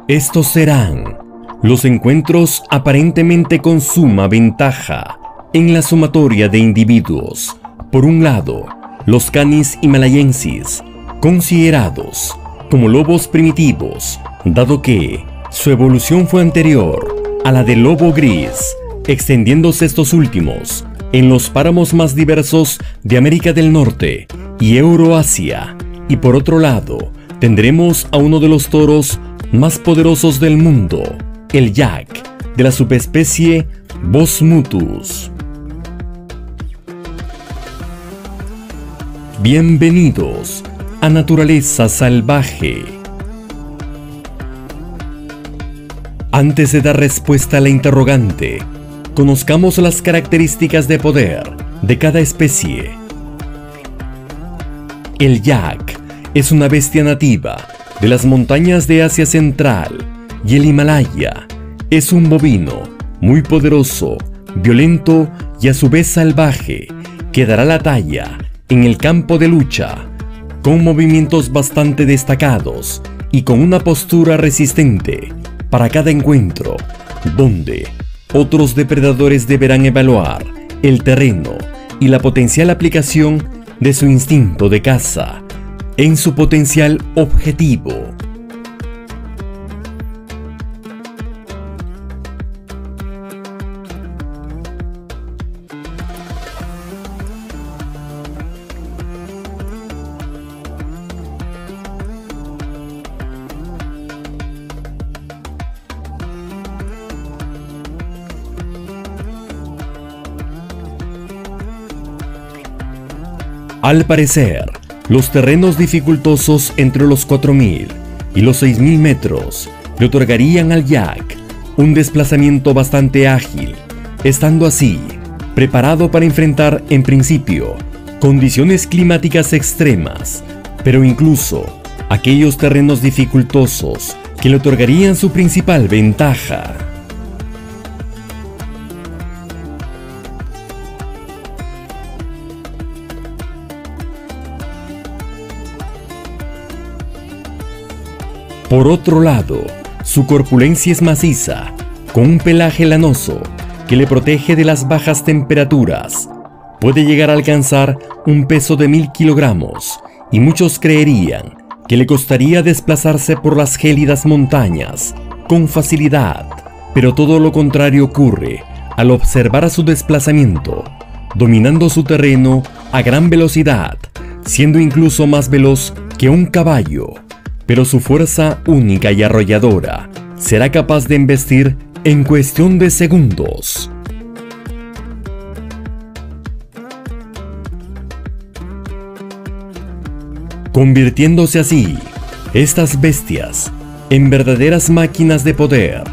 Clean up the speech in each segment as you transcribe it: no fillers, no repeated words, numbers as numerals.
Estos serán los encuentros aparentemente con suma ventaja en la sumatoria de individuos. Por un lado, los canis himalayensis, considerados como lobos primitivos, dado que su evolución fue anterior a la del lobo gris, extendiéndose estos últimos en los páramos más diversos de América del Norte y Euroasia. Y por otro lado, tendremos a uno de los toros más poderosos del mundo, el yak, de la subespecie Bos mutus. Bienvenidos a Naturaleza Salvaje. Antes de dar respuesta a la interrogante, conozcamos las características de poder de cada especie. El yak es una bestia nativa de las montañas de Asia Central y el Himalaya. Es un bovino muy poderoso, violento y a su vez salvaje, que dará la talla en el campo de lucha, con movimientos bastante destacados y con una postura resistente para cada encuentro, donde otros depredadores deberán evaluar el terreno y la potencial aplicación de su instinto de caza en su potencial objetivo. Al parecer, los terrenos dificultosos entre los 4.000 y los 6.000 metros le otorgarían al yak un desplazamiento bastante ágil, estando así preparado para enfrentar en principio condiciones climáticas extremas, pero incluso aquellos terrenos dificultosos que le otorgarían su principal ventaja. Por otro lado, su corpulencia es maciza, con un pelaje lanoso que le protege de las bajas temperaturas. Puede llegar a alcanzar un peso de 1.000 kilogramos y muchos creerían que le costaría desplazarse por las gélidas montañas con facilidad, pero todo lo contrario ocurre al observar a su desplazamiento, dominando su terreno a gran velocidad, siendo incluso más veloz que un caballo. Pero su fuerza única y arrolladora será capaz de embestir en cuestión de segundos. Convirtiéndose así estas bestias en verdaderas máquinas de poder,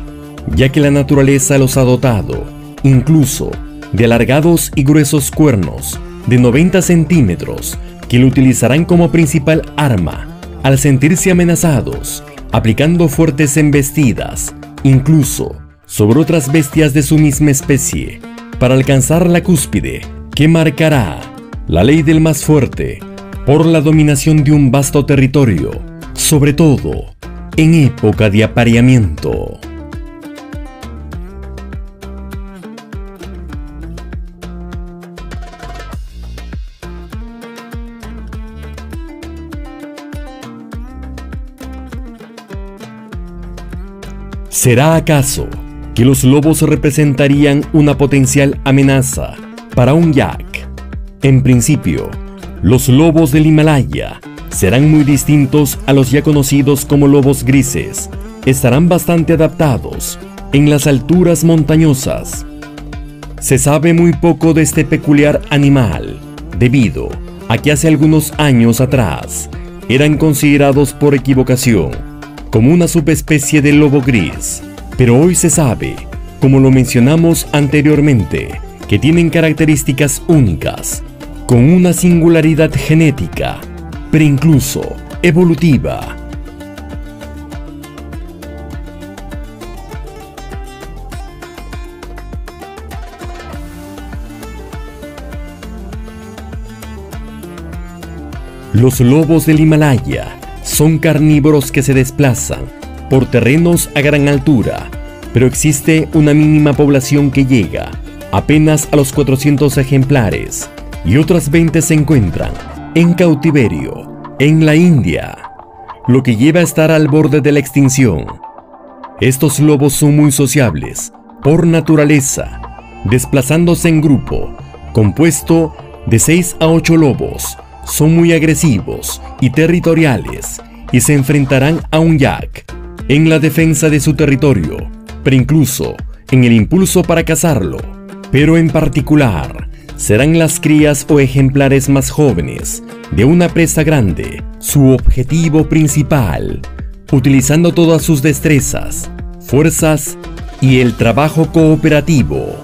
ya que la naturaleza los ha dotado incluso de alargados y gruesos cuernos de 90 centímetros que lo utilizarán como principal arma al sentirse amenazados, aplicando fuertes embestidas, incluso sobre otras bestias de su misma especie, para alcanzar la cúspide que marcará la ley del más fuerte por la dominación de un vasto territorio, sobre todo en época de apareamiento. ¿Será acaso que los lobos representarían una potencial amenaza para un yak? En principio, los lobos del Himalaya serán muy distintos a los ya conocidos como lobos grises. Estarán bastante adaptados en las alturas montañosas. Se sabe muy poco de este peculiar animal, debido a que hace algunos años atrás eran considerados por equivocación como una subespecie del lobo gris, pero hoy se sabe, como lo mencionamos anteriormente, que tienen características únicas, con una singularidad genética, pero incluso evolutiva. Los lobos del Himalaya son carnívoros que se desplazan por terrenos a gran altura, pero existe una mínima población que llega apenas a los 400 ejemplares y otras 20 se encuentran en cautiverio en la India, lo que lleva a estar al borde de la extinción. Estos lobos son muy sociables por naturaleza, desplazándose en grupo, compuesto de 6 a 8 lobos. Son muy agresivos y territoriales y se enfrentarán a un yak en la defensa de su territorio, pero incluso en el impulso para cazarlo. Pero en particular, serán las crías o ejemplares más jóvenes de una presa grande su objetivo principal, utilizando todas sus destrezas, fuerzas y el trabajo cooperativo.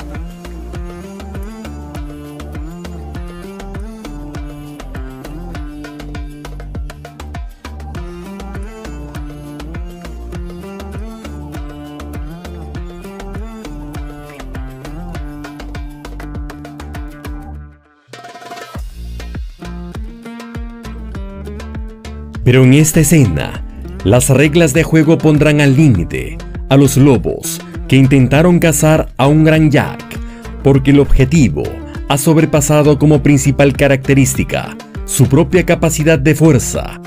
Pero en esta escena, las reglas de juego pondrán al límite a los lobos que intentaron cazar a un gran yak, porque el objetivo ha sobrepasado como principal característica su propia capacidad de fuerza.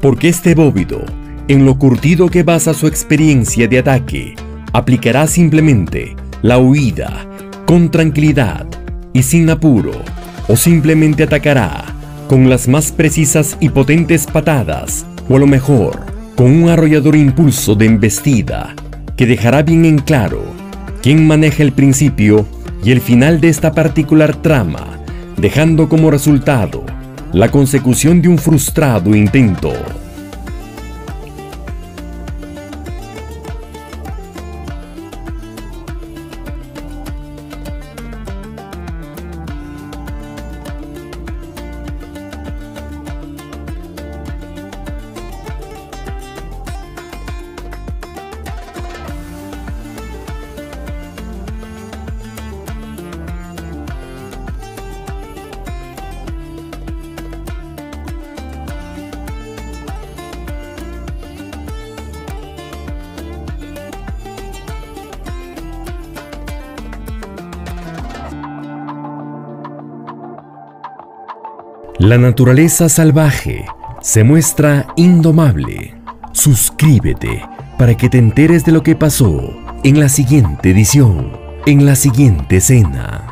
Porque este bóvido, en lo curtido que basa su experiencia de ataque, aplicará simplemente la huida con tranquilidad y sin apuro, o simplemente atacará con las más precisas y potentes patadas, o a lo mejor con un arrollador impulso de embestida que dejará bien en claro quién maneja el principio y el final de esta particular trama, dejando como resultado la consecución de un frustrado intento. La naturaleza salvaje se muestra indomable. Suscríbete para que te enteres de lo que pasó en la siguiente edición, en la siguiente escena.